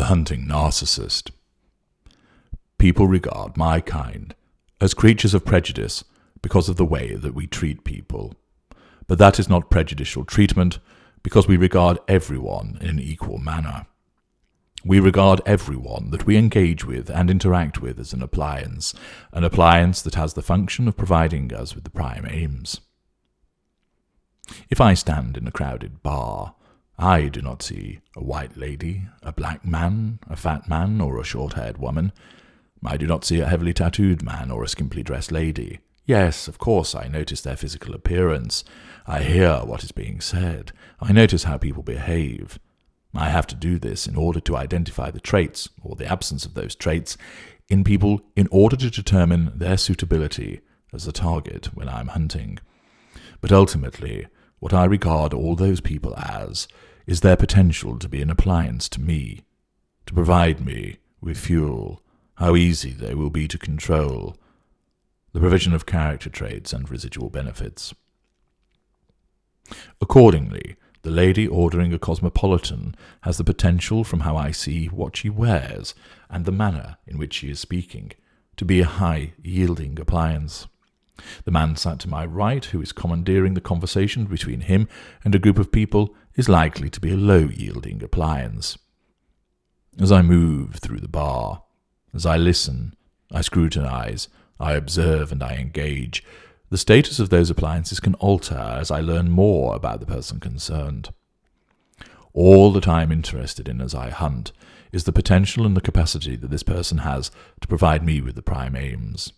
The Hunting Narcissist. People regard my kind as creatures of prejudice because of the way that we treat people. But that is not prejudicial treatment, because we regard everyone in an equal manner. We regard everyone that we engage with and interact with as an appliance that has the function of providing us with the prime aims. If I stand in a crowded bar, I do not see a white lady, a black man, a fat man, or a short-haired woman. I do not see a heavily tattooed man or a skimpily dressed lady. Yes, of course, I notice their physical appearance. I hear what is being said. I notice how people behave. I have to do this in order to identify the traits, or the absence of those traits, in people in order to determine their suitability as a target when I am hunting. But ultimately, what I regard all those people as is their potential to be an appliance to me, to provide me with fuel, how easy they will be to control, the provision of character traits and residual benefits. Accordingly, the lady ordering a cosmopolitan has the potential, from how I see what she wears and the manner in which she is speaking, to be a high-yielding appliance. The man sat to my right, who is commandeering the conversation between him and a group of people, is likely to be a low-yielding appliance. As I move through the bar, as I listen, I scrutinize, I observe, and I engage, the status of those appliances can alter as I learn more about the person concerned. All that I am interested in as I hunt is the potential and the capacity that this person has to provide me with the prime aims.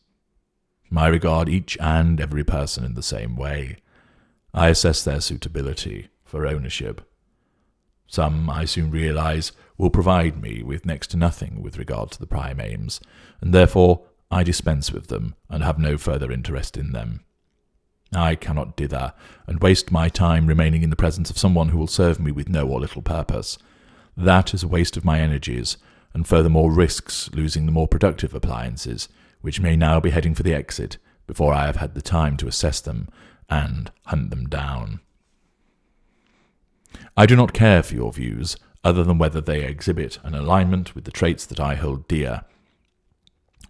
I regard each and every person in the same way. I assess their suitability for ownership. Some, I soon realize, will provide me with next to nothing with regard to the prime aims, and therefore I dispense with them and have no further interest in them. I cannot dither and waste my time remaining in the presence of someone who will serve me with no or little purpose. That is a waste of my energies, and furthermore risks losing the more productive appliances, which may now be heading for the exit before I have had the time to assess them and hunt them down. I do not care for your views, other than whether they exhibit an alignment with the traits that I hold dear.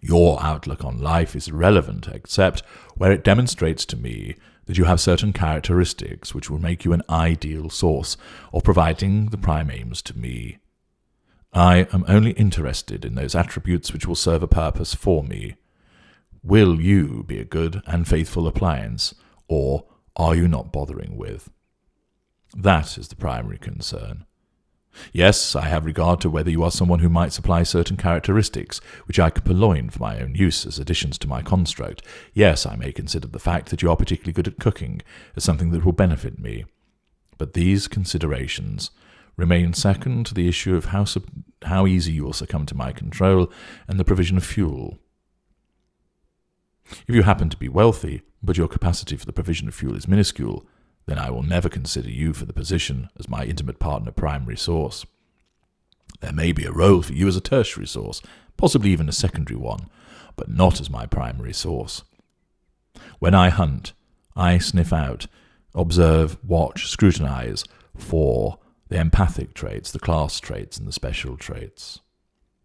Your outlook on life is irrelevant, except where it demonstrates to me that you have certain characteristics which will make you an ideal source of providing the prime aims to me. I am only interested in those attributes which will serve a purpose for me. Will you be a good and faithful appliance, or are you not bothering with? That is the primary concern. Yes, I have regard to whether you are someone who might supply certain characteristics which I could purloin for my own use as additions to my construct. Yes, I may consider the fact that you are particularly good at cooking as something that will benefit me. But these considerations remain second to the issue of how easy you will succumb to my control and the provision of fuel. If you happen to be wealthy, but your capacity for the provision of fuel is minuscule, then I will never consider you for the position as my intimate partner primary source. There may be a role for you as a tertiary source, possibly even a secondary one, but not as my primary source. When I hunt, I sniff out, observe, watch, scrutinize for the empathic traits, the class traits, and the special traits.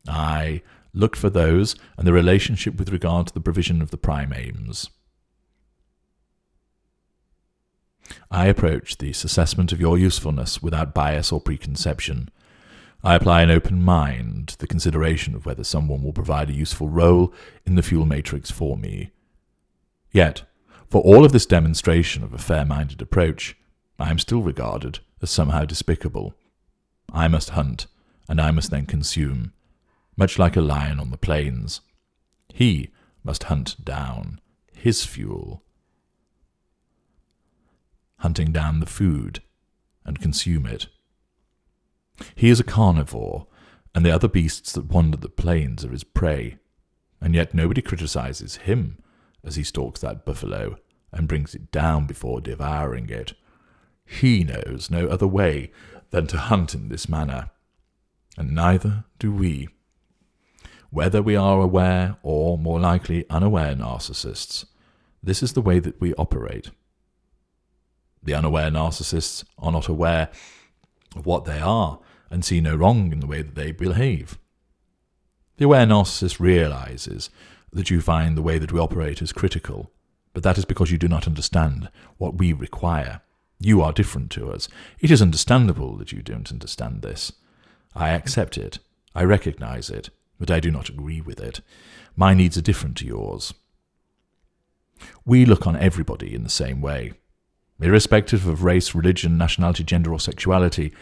I look for those and the relationship with regard to the provision of the prime aims. I approach this assessment of your usefulness without bias or preconception. I apply an open mind to the consideration of whether someone will provide a useful role in the fuel matrix for me. Yet, for all of this demonstration of a fair-minded approach, I am still regarded as somehow despicable. I must hunt, and I must then consume, much like a lion on the plains. He must hunt down his fuel, hunting down the food, and consume it. He is a carnivore, and the other beasts that wander the plains are his prey, and yet nobody criticizes him as he stalks that buffalo and brings it down before devouring it. He knows no other way than to hunt in this manner, and neither do we. Whether we are aware or, more likely, unaware narcissists, this is the way that we operate. The unaware narcissists are not aware of what they are and see no wrong in the way that they behave. The aware narcissist realizes that you find the way that we operate is critical, but that is because you do not understand what we require. You are different to us. It is understandable that you don't understand this. I accept it. I recognize it, but I do not agree with it. My needs are different to yours. We look on everybody in the same way. Irrespective of race, religion, nationality, gender, or sexuality,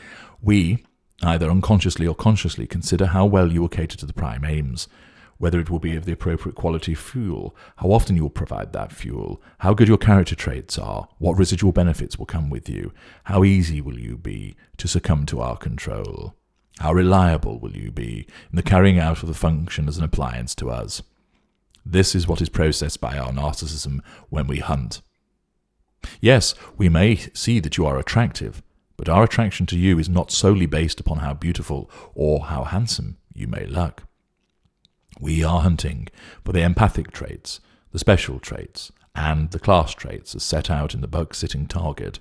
we, either unconsciously or consciously, consider how well you will cater to the prime aims, whether it will be of the appropriate quality fuel, how often you will provide that fuel, how good your character traits are, what residual benefits will come with you, how easy will you be to succumb to our control, how reliable will you be in the carrying out of the function as an appliance to us. This is what is processed by our narcissism when we hunt. Yes, we may see that you are attractive, but our attraction to you is not solely based upon how beautiful or how handsome you may look. We are hunting for the empathic traits, the special traits, and the class traits as set out in the buck-sitting target.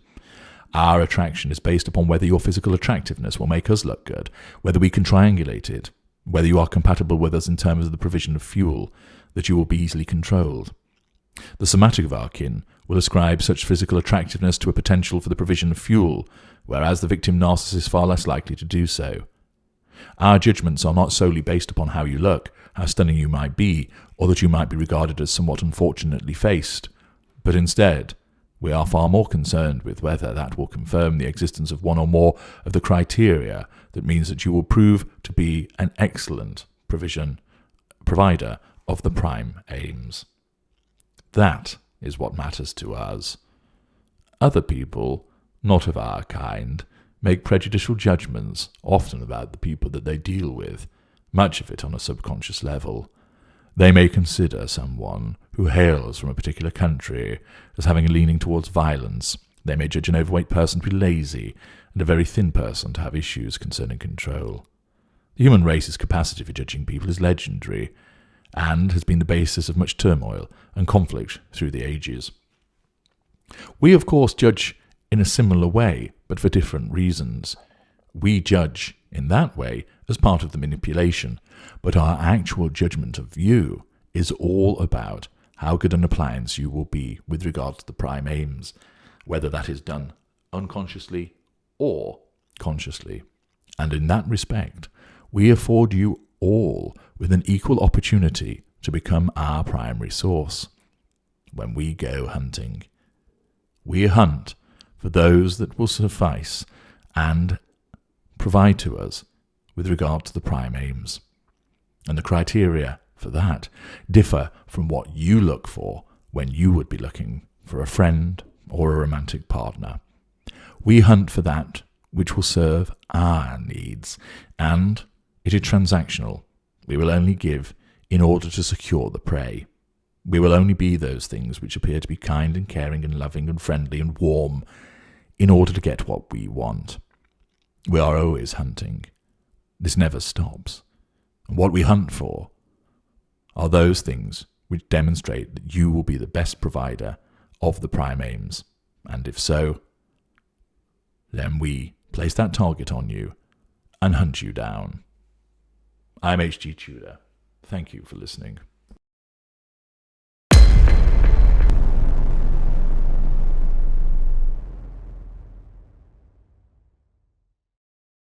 Our attraction is based upon whether your physical attractiveness will make us look good, whether we can triangulate it, whether you are compatible with us in terms of the provision of fuel, that you will be easily controlled. The somatic of our kin will ascribe such physical attractiveness to a potential for the provision of fuel, whereas the victim narcissist is far less likely to do so. Our judgments are not solely based upon how you look, how stunning you might be, or that you might be regarded as somewhat unfortunately faced, but instead, we are far more concerned with whether that will confirm the existence of one or more of the criteria that means that you will prove to be an excellent provider of the prime aims. That is what matters to us. Other people, not of our kind, make prejudicial judgments, often about the people that they deal with, much of it on a subconscious level. They may consider someone who hails from a particular country as having a leaning towards violence. They may judge an overweight person to be lazy, and a very thin person to have issues concerning control. The human race's capacity for judging people is legendary, and has been the basis of much turmoil and conflict through the ages. We, of course, judge in a similar way, but for different reasons. We judge in that way as part of the manipulation, but our actual judgment of you is all about how good an appliance you will be with regard to the prime aims, whether that is done unconsciously or consciously. And in that respect, we afford you all with an equal opportunity to become our primary source. When we go hunting, we hunt for those that will suffice and provide to us with regard to the prime aims. And the criteria for that differ from what you look for when you would be looking for a friend or a romantic partner. We hunt for that which will serve our needs, and it is transactional. We will only give in order to secure the prey. We will only be those things which appear to be kind and caring and loving and friendly and warm in order to get what we want. We are always hunting. This never stops. And what we hunt for are those things which demonstrate that you will be the best provider of the prime aims. And if so, then we place that target on you and hunt you down. I'm H.G. Tudor. Thank you for listening.